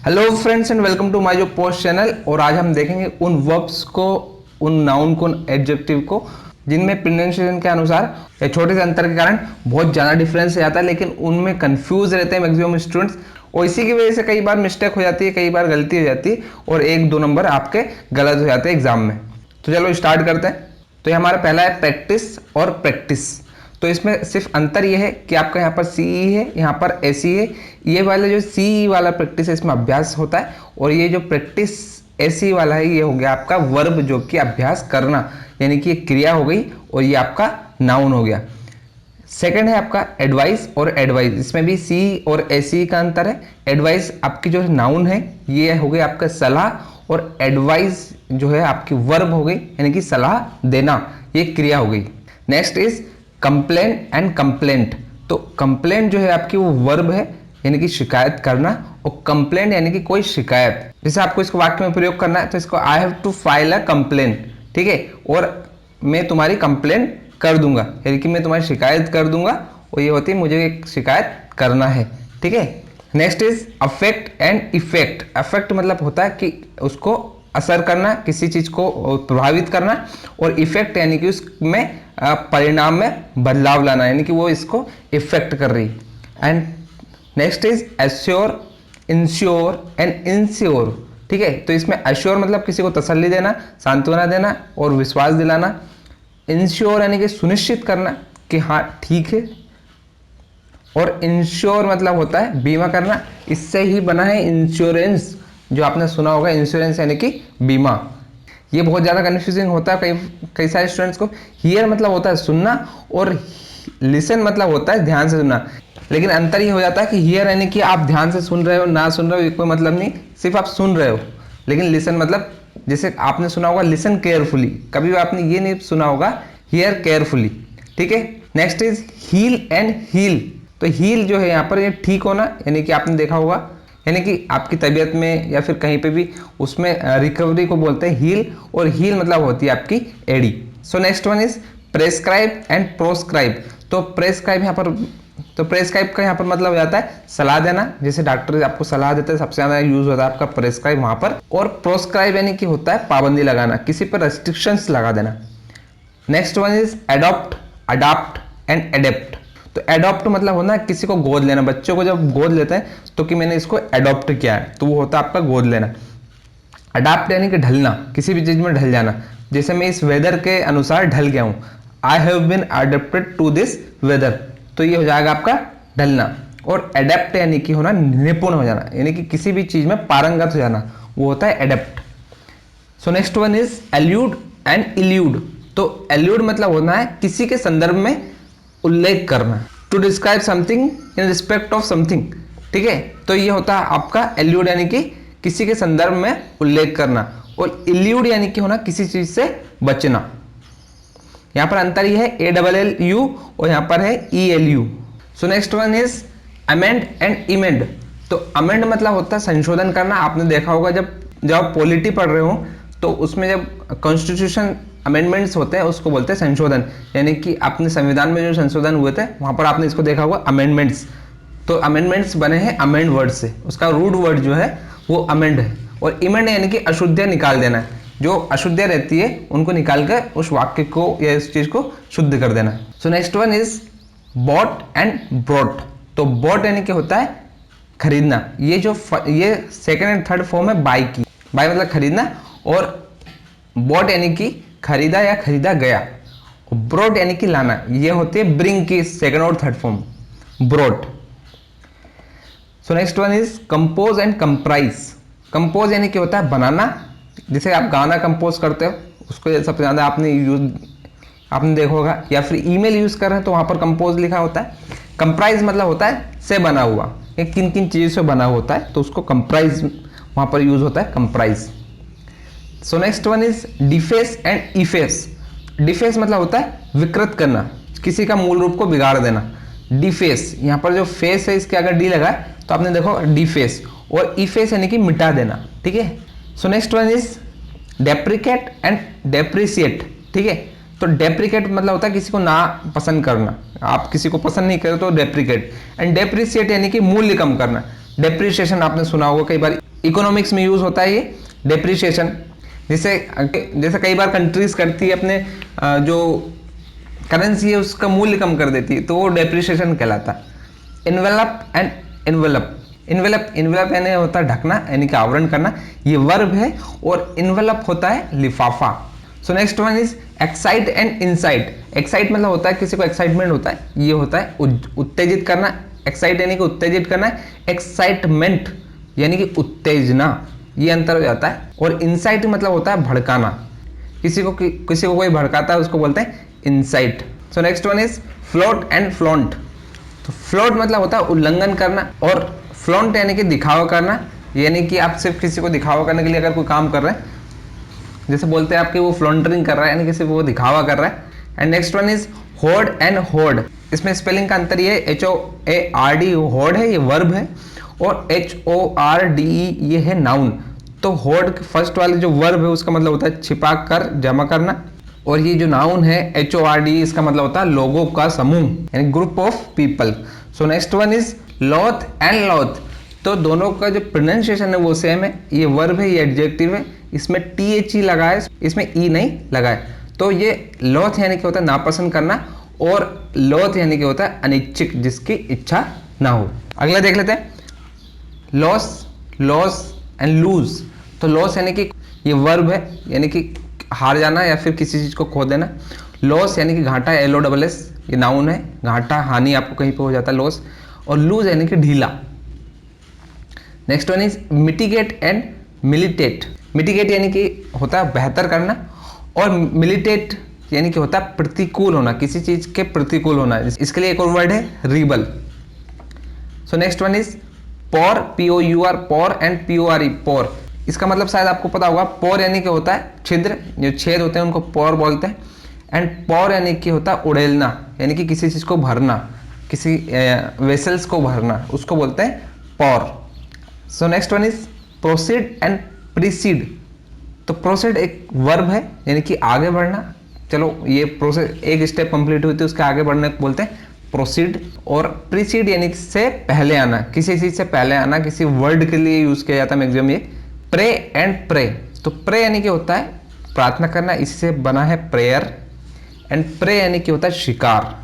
Hello friends and welcome to my जो post channel. और आज हम देखेंगे उन वर्ब्स को, उन नाउन को, उन एडजेक्टिव को जिनमें प्रोनाउंसिएशन के अनुसार या छोटे से अंतर के कारण बहुत ज़्यादा डिफरेंस आता है, लेकिन उनमें कंफ्यूज रहते हैं मैक्सिमम स्टूडेंट्स। और इसी की वजह से कई बार मिस्टेक हो जाती है, कई बार गलती हो जाती है और एक दो नंबर आपके गलत हो जाते हैं एग्जाम में। तो चलो स्टार्ट करते हैं। तो ये हमारा पहला है प्रैक्टिस और प्रैक्टिस। तो इसमें सिर्फ अंतर ये है कि आपका यहाँ पर सीई है, यहाँ पर एसी है। ये वाला जो सीई वाला प्रैक्टिस है इसमें अभ्यास होता है, और ये जो प्रैक्टिस एसी वाला है ये हो गया आपका वर्ब, जो कि अभ्यास करना, यानी कि ये क्रिया हो गई और ये आपका नाउन हो गया। सेकंड है आपका एडवाइस और एडवाइस। इसमें भी सी और एसी का अंतर है। एडवाइस आपकी जो नाउन है ये हो गई आपका सलाह, और एडवाइस जो है आपकी वर्ब हो गई, यानी कि सलाह देना, ये क्रिया हो गई। Next is complain and complaint. तो कंप्लेंट जो है आपकी वो वर्ब है, यानी कि शिकायत करना, और कंप्लेंट यानी कि कोई शिकायत। जैसे आपको इसको वाक्य में प्रयोग करना है तो इसको I have to file a complaint, ठीक है, और मैं तुम्हारी कंप्लेंट कर दूंगा, यानी कि मैं तुम्हारी शिकायत कर दूंगा, और ये होती है मुझे एक शिकायत करना है, ठीक है। Next is affect and effect. Affect मतलब होता है कि उसको असर करना, किसी चीज को प्रभावित करना, और इफेक्ट यानी कि उसमें परिणाम में बदलाव लाना, यानी कि वो इसको इफेक्ट कर रही। And next is assure, ensure and ensure, ठीक है। तो इसमें एश्योर मतलब किसी को तसल्ली देना, सांत्वना देना और विश्वास दिलाना। इंश्योर यानी कि सुनिश्चित करना कि हाँ ठीक है, और इंश्योर मतलब होता है बीमा करना। इससे ही बना है इंश्योरेंस, जो आपने सुना होगा, इंश्योरेंस यानी कि बीमा। ये बहुत ज़्यादा कन्फ्यूजिंग होता है कई सारे स्टूडेंट्स को। हियर मतलब होता है सुनना, और लिसन मतलब होता है ध्यान से सुनना। लेकिन अंतर ये हो जाता है कि हियर यानी कि आप ध्यान से सुन रहे हो, ना सुन रहे हो, ये कोई मतलब नहीं, सिर्फ आप सुन रहे हो। लेकिन लिसन मतलब जैसे आपने सुना होगा लिसन केयरफुली, कभी भी आपने ये नहीं सुना होगा हियर केयरफुली, ठीक है। Next is heel and heel. तो हील जो है यहाँ पर ये ठीक होना, यानी कि आपने देखा होगा, यानी कि आपकी तबीयत में या फिर कहीं पे भी उसमें रिकवरी को बोलते हैं हील, और हील मतलब होती है आपकी एडी। So next one is prescribe and proscribe. तो प्रेस्क्राइब यहाँ पर, तो प्रेस्क्राइब का यहाँ पर मतलब हो जाता है सलाह देना, जैसे डॉक्टर आपको सलाह देते हैं, सबसे ज्यादा यूज होता है आपका प्रेस्क्राइब वहां पर। और प्रोस्क्राइब यानी कि होता है पाबंदी लगाना, किसी पर रेस्ट्रिक्शंस लगा देना। Next one is adopt, adopt and adapt. तो एडॉप्ट मतलब होना किसी को गोद लेना। बच्चों को जब गोद लेते हैं तो कि मैंने इसको एडॉप्ट किया है, तो वो होता है आपका गोद लेना। अडॉप्ट यानी कि ढलना, किसी भी चीज में ढल जाना, जैसे मैं इस वेदर के अनुसार ढल गया हूं, I have been adapted to this weather, तो ये हो जाएगा आपका ढलना। और एडेप्ट यानी कि होना निपुण हो जाना, यानी कि किसी भी चीज में पारंगत हो जाना, वो होता है adapt. So next one is allude and elude. तो एल्यूड मतलब होना है किसी के संदर्भ में उल्लेख करना, to describe something in respect of something, ठीक है। तो ये होता है आपका एल्यूड, यानी कि किसी के संदर्भ में उल्लेख करना, और इल्यूड यानी कि होना किसी चीज से बचना। यहां पर अंतर ये है ALLU और यहां पर है ELU। So next one is amend and emend. तो अमेंड मतलब होता है संशोधन करना। आपने देखा होगा जब आप पॉलिटी पढ़ रहे हो तो उसमें जब कॉन्स्टिट्यूशन अमेंडमेंट्स होते हैं उसको बोलते हैं संशोधन, यानी कि अपने संविधान में जो संशोधन हुए थे वहां पर आपने इसको देखा होगा अमेंडमेंट्स। तो अमेंडमेंट्स बने हैं अमेंड वर्ड से, उसका रूट वर्ड जो है वो अमेंड है। और इमेंड यानी कि अशुद्धियां निकाल देना है, जो अशुद्धियां रहती है उनको निकाल कर उस वाक्य को या इस चीज को शुद्ध कर देना। सो next one is bought and brought. तो बॉट यानी कि होता है खरीदना। ये सेकंड एंड थर्ड फॉर्म है बाई की। बाई मतलब खरीदना, और बॉट यानी कि खरीदा या खरीदा गया। ब्रॉट यानी कि लाना, ये होती है ब्रिंग की सेकंड और third form, brought. So next one is compose and comprise. Compose यानी कि होता है बनाना, जैसे आप गाना कंपोज करते हो उसको सबसे ज्यादा आपने देखा होगा, या फिर ईमेल यूज कर रहे हैं तो वहां पर कंपोज लिखा होता है। कंप्राइज मतलब होता है से बना हुआ, ये किन किन चीजों से बना होता है, तो उसको कंप्राइज वहां पर यूज होता है, comprise. So next one is deface and efface. Deface मतलब होता है विकृत करना, किसी का मूल रूप को बिगाड़ देना। डिफेस, यहाँ पर जो फेस है इसके अगर डी लगा है तो आपने देखो डिफेस, और इफेस यानी कि मिटा देना, ठीक है। So next one is deprecate and depreciate, ठीक है। तो डेप्रिकेट मतलब होता है किसी को ना पसंद करना, आप किसी को पसंद नहीं करो तो डेप्रिकेट। एंड डेप्रिसिएट यानी कि मूल्य कम करना। डेप्रिसिएशन आपने सुना होगा, कई बार इकोनॉमिक्स में यूज होता है ये डेप्रिसिएशन। जैसे कई बार कंट्रीज करती है अपने जो करेंसी है उसका मूल्य कम कर देती है, तो वो डेप्रिसिएशन कहलाता है। इन्वेलप एंड इन्वेलप, इन्वेलप यानी होता है ढकना, यानी कि आवरण करना, ये वर्ब है, और इन्वेलप होता है लिफाफा। सो next one is excite and insight. Excite मतलब होता है किसी को एक्साइटमेंट होता है, ये होता है उत्तेजित करना। एक्साइट यानी कि उत्तेजित करना, एक्साइटमेंट यानी कि उत्तेजना, ये अंतर हो जाता है। और इंसाइट मतलब होता है भड़काना, किसी को कोई भड़काता है उसको बोलते हैं insight. So next one is float and flaunt. तो फ्लोट मतलब होता है उल्लंघन करना, और फ्लॉन्ट यानी कि दिखावा करना, यानी कि आप सिर्फ किसी को दिखावा करने के लिए अगर कोई काम कर रहे हैं, जैसे बोलते हैं आपके वो फ्लॉन्टरिंग कर रहा है, यानी कि सिर्फ वो दिखावा कर रहा है। And next one is horde and horde. इसमें स्पेलिंग का अंतर ये HOARD होर्ड है, ये वर्ब है, और HORDE ये है नाउन। तो होर्ड फर्स्ट वाले जो वर्ब है उसका मतलब होता है छिपा कर जमा करना, और ये जो नाउन है HORD इसका मतलब होता है लोगों का समूह, यानी group of people. So next one is loath and loathe. तो दोनों का जो प्रोनाउंसिएशन है वो सेम है, ये वर्ब है, ये एडजेक्टिव है, इसमें THE लगा है, इसमें E नहीं लगा है। तो ये लॉथ यानी कि होता है नापसंद करना, और लॉथ यानी कि होता है अनिच्छिक, जिसकी इच्छा ना हो। अगला देख लेते हैं, लॉस एंड लूज। तो लॉस यानी कि ये वर्ब है, यानी कि हार जाना या फिर किसी चीज को खो देना। लॉस यानी कि घाटा, LOSS ये नाउन है, घाटा हानि आपको कहीं पे हो जाता है लॉस। और लूज यानी कि ढीला। Next one is mitigate and militate. Mitigate यानी कि होता है बेहतर करना, और मिलिटेट यानी कि होता है प्रतिकूल होना, किसी चीज के प्रतिकूल होना। इसके लिए एक और वर्ड है रिबल। So next one is pour, POUR, pour and PORE, pore. इसका मतलब शायद आपको पता होगा, पोर यानी कि होता है छिद्र, जो छेद होते हैं उनको पोर बोलते हैं। एंड पोर यानी कि होता है उड़ेलना, यानी कि किसी चीज को भरना, किसी वेसल्स को भरना, उसको बोलते हैं pore. So next one is proceed and precede. तो प्रोसीड एक वर्ब है, यानी कि आगे बढ़ना। चलो ये प्रोसेस एक स्टेप कंप्लीट हुई थी, उसके आगे बढ़ने को बोलते हैं प्रोसीड। और प्रीसीड यानी कि से पहले आना, किसी चीज से पहले आना, किसी वर्ड के लिए यूज किया जाता है मैक्सिमम ये। Prey and pray. तो प्रे यानी कि होता है प्रार्थना करना, इससे बना है प्रेयर। एंड प्रे यानी कि होता है शिकार।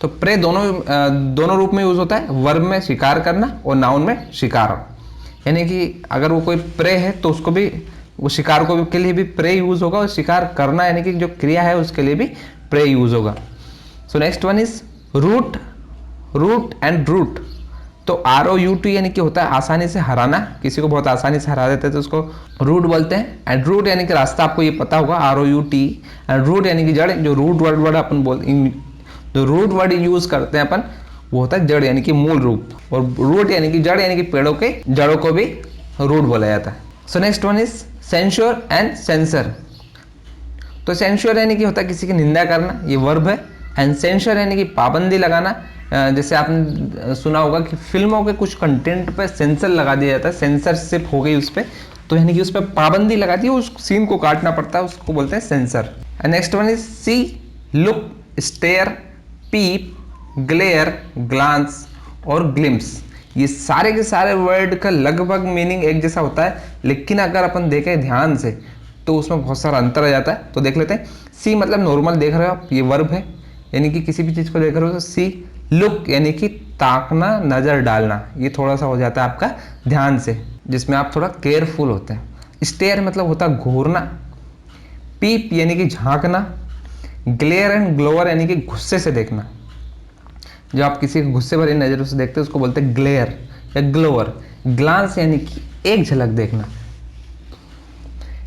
तो प्रे दोनों रूप में यूज होता है, वर्ब में शिकार करना और नाउन में शिकार। यानी कि अगर वो कोई प्रे है तो उसको भी, वो शिकार को के लिए भी प्रे यूज होगा, और शिकार करना यानी कि जो क्रिया है उसके लिए भी प्रे यूज होगा। So next one is route and rout. तो ROUT यानी कि होता है आसानी से हराना, किसी को बहुत आसानी से हरा देते हैं तो उसको रूट बोलते हैं। एंड रूट यानी कि रास्ता, आपको ये पता होगा ROUT। एंड रूट यानी कि जड़, जो रूट वर्ड अपन जो रूट वर्ड यूज करते हैं अपन, वो होता है जड़ यानी कि मूल रूप। और रूट यानी कि जड़, यानी कि पेड़ों के जड़ों को भी रूट बोला जाता है। So next one is censure and sensor. तो सेंश्योर यानी कि होता है किसी की निंदा करना, ये वर्ब है। एंड सेंसर यानी कि पाबंदी लगाना। जैसे आपने सुना होगा कि फिल्मों के कुछ कंटेंट पे सेंसर लगा दिया जाता है, सेंसरशिप हो गई उस पर, तो यानी कि उस पर पाबंदी लगा दी, उस सीन को काटना पड़ता है, उसको बोलते हैं censor. And next one is see, look, stare, peep, glare, glance और ग्लिम्स। ये सारे के सारे वर्ड का लगभग मीनिंग एक जैसा होता है, लेकिन अगर अपन देखें ध्यान से तो उसमें बहुत सारा अंतर आ जाता है। तो देख लेते हैं। सी मतलब नॉर्मल देख रहे हो आप, ये वर्ब है, यानी कि किसी भी चीज को देख रहे हो तो सी। लुक यानी कि ताकना, नजर डालना, ये थोड़ा सा हो जाता है आपका ध्यान से, जिसमें आप थोड़ा केयरफुल होते हैं। स्टेयर मतलब होता है घूरना। पीप यानी कि झांकना। ग्लेयर एंड ग्लोअर यानी कि गुस्से से देखना, जब आप किसी गुस्से भरी नजरों से देखते हैं उसको बोलते हैं ग्लेयर या ग्लोअर। ग्लांस यानी कि एक झलक देखना।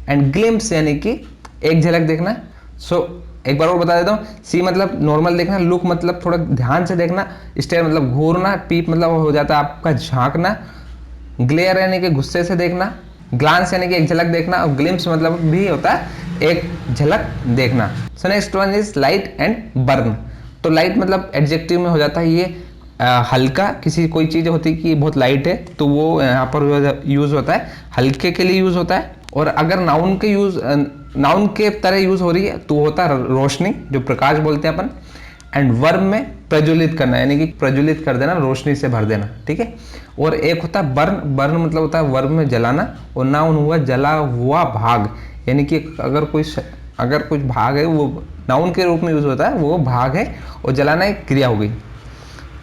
एंड ग्लिम्स यानी कि एक झलक देखना। सो एक बार और बता देता हूँ। सी मतलब नॉर्मल देखना, लुक मतलब थोड़ा ध्यान से देखना, स्टेयर मतलब घूरना, पीप मतलब हो जाता है आपका झांकना, ग्लेयर यानी कि गुस्से से देखना, ग्लांस यानी कि एक झलक देखना, और ग्लिम्स मतलब भी होता है एक झलक देखना। सो next one is light and burn. तो लाइट मतलब एडजेक्टिव में हो जाता है ये हल्का, किसी कोई चीज होती है कि बहुत लाइट है तो वो यहाँ पर यूज होता है, हल्के के लिए यूज होता है। और अगर नाउन के तरह यूज हो रही है तो होता है रोशनी, जो प्रकाश बोलते हैं अपन। एंड वर्ब में प्रज्वलित करना, यानी कि प्रज्वलित कर देना, रोशनी से भर देना, ठीक है। और एक होता है बर्न, बर्न मतलब होता है वर्ब में जलाना, और नाउन हुआ जला हुआ भाग, यानी कि अगर कुछ भाग है वो नाउन के रूप में यूज होता है, वो भाग है, और जलाना एक क्रिया हो गई।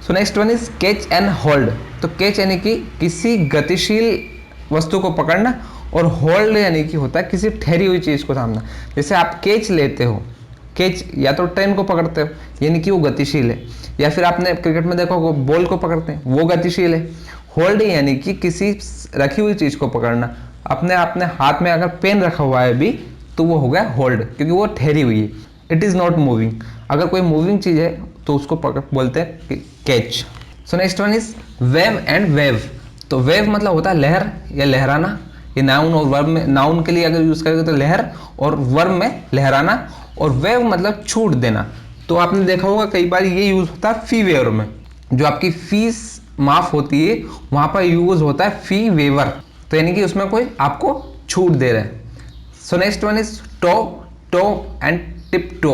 सो next one is catch and hold. तो कैच यानी कि किसी गतिशील वस्तु को पकड़ना, और होल्ड यानी कि होता है किसी ठहरी हुई चीज को थामना। जैसे आप कैच लेते हो, कैच या तो ट्रेन को पकड़ते हो यानी कि वो गतिशील है, या फिर आपने क्रिकेट में देखा होगा बॉल को पकड़ते हैं, वो गतिशील है। होल्ड यानी कि किसी रखी हुई चीज को पकड़ना। अपने हाथ में अगर पेन रखा हुआ है भी तो वो हो गया होल्ड, क्योंकि वो ठहरी हुई है, इट इज नॉट मूविंग। अगर कोई मूविंग चीज है तो उसको बोलते हैं catch. So next one is wave and wave. तो वेव मतलब होता है लहर या लहराना। ये नाउन और वर्ब में, नाउन के लिए अगर यूज करेंगे तो लहर, और वर्ब में लहराना। और वेव मतलब छूट देना। तो आपने देखा होगा कई बार ये यूज होता है फी वेवर में, जो आपकी फीस माफ होती है वहां पर यूज होता है फी वेवर, तो यानी कि उसमें कोई आपको छूट दे रहा है। So next one is tow, toe and tiptoe.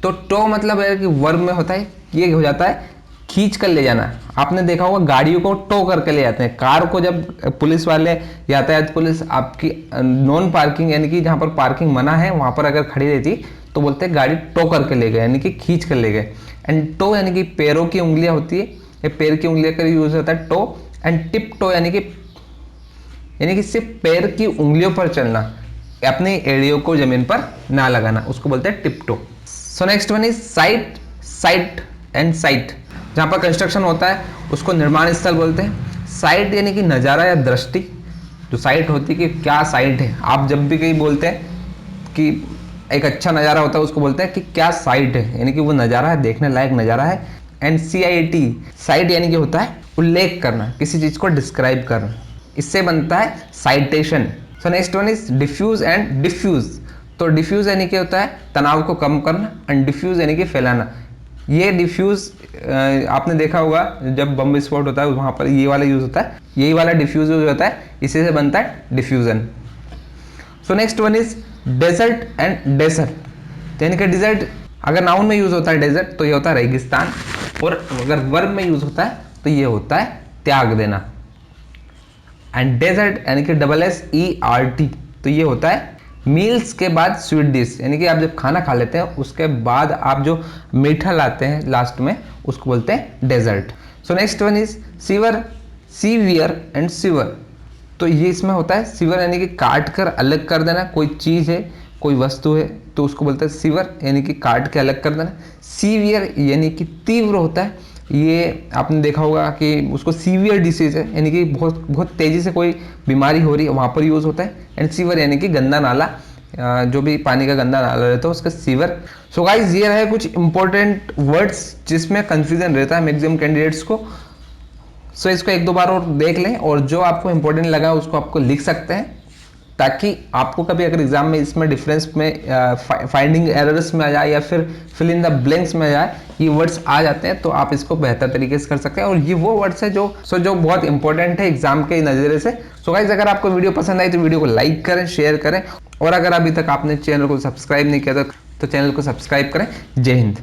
तो टो मतलब है कि वर्ब में होता है, ये हो जाता है खींच कर ले जाना। आपने देखा होगा गाड़ियों को टो करके ले जाते हैं। कार को जब पुलिस वाले, यातायात पुलिस आपकी नॉन पार्किंग यानी कि जहां पर पार्किंग मना है वहां पर अगर खड़ी रहती तो बोलते हैं गाड़ी टो करके ले गए, यानी कि खींच कर ले गए। एंड टो यानी कि पैरों की उंगलियां होती है, ये पैर की उंगलियां का यूज होता है टो। एंड टिप टो यानी कि सिर्फ पैर की उंगलियों पर चलना, अपनी एड़ियों को जमीन पर ना लगाना, उसको बोलते हैं tiptoe. So next one is site, sight and cite. जहां पर कंस्ट्रक्शन होता है उसको निर्माण स्थल बोलते हैं। साइट यानी कि नज़ारा या दृष्टि, जो साइट होती है कि क्या साइट है। आप जब भी कहीं बोलते हैं कि एक अच्छा नज़ारा होता है उसको बोलते हैं कि क्या साइट है, यानी कि वो नज़ारा है, देखने लायक नज़ारा है। एंड CIT, साइट यानी कि होता है उल्लेख करना, किसी चीज़ को डिस्क्राइब करना, इससे बनता है citation. So next one is diffuse and defuse. तो डिफ्यूज यानी कि होता है तनाव को कम करना, एंड डिफ्यूज यानी कि फैलाना। ये डिफ्यूज आपने देखा होगा जब बम विस्फोट होता है वहां पर ये वाला यूज होता है, यही वाला डिफ्यूज यूज होता है, इसी से बनता है diffusion. So next one is desert and dessert. यानी कि डेजर्ट अगर नाउन में यूज होता है डेजर्ट तो ये होता है रेगिस्तान, और अगर वर्ब में यूज होता है तो ये होता है त्याग देना। एंड डेजर्ट यानी कि SSERT, तो ये होता है मील्स के बाद स्वीट डिश, यानी कि आप जब खाना खा लेते हैं उसके बाद आप जो मीठा लाते हैं लास्ट में उसको बोलते हैं desert. So next one is sewer, severe and sewer. तो ये इसमें होता है सीवर यानी कि काट कर अलग कर देना, कोई चीज़ है कोई वस्तु है तो उसको बोलते हैं सीवर, यानी कि काट के अलग कर देना। सीवियर यानी कि तीव्र होता है, ये आपने देखा होगा कि उसको सीवियर डिसीज है, यानी कि बहुत बहुत तेज़ी से कोई बीमारी हो रही है वहाँ पर यूज़ होता है। एंड सीवर यानी कि गंदा नाला, जो भी पानी का गंदा नाला रहता है उसका सीवर। सो गाइस ये रहे कुछ इंपॉर्टेंट वर्ड्स जिसमें कंफ्यूजन रहता है मैक्सिमम कैंडिडेट्स को। सो इसको एक दो बार और देख लें, और जो आपको इंपॉर्टेंट लगा उसको आपको लिख सकते हैं, ताकि आपको कभी अगर एग्जाम में इसमें डिफरेंस में फाइंडिंग एरर्स में आ जाए या फिर फिल इन द ब्लैंक्स में आ जाए, ये वर्ड्स आ जाते हैं तो आप इसको बेहतर तरीके से कर सकते हैं। और ये वो वर्ड्स है जो बहुत इंपॉर्टेंट है एग्जाम के नज़रिए से। सो गाइस अगर आपको वीडियो पसंद आई तो वीडियो को लाइक करें, शेयर करें, और अगर अभी तक आपने चैनल को सब्सक्राइब नहीं किया तो चैनल को सब्सक्राइब करें। जय हिंद।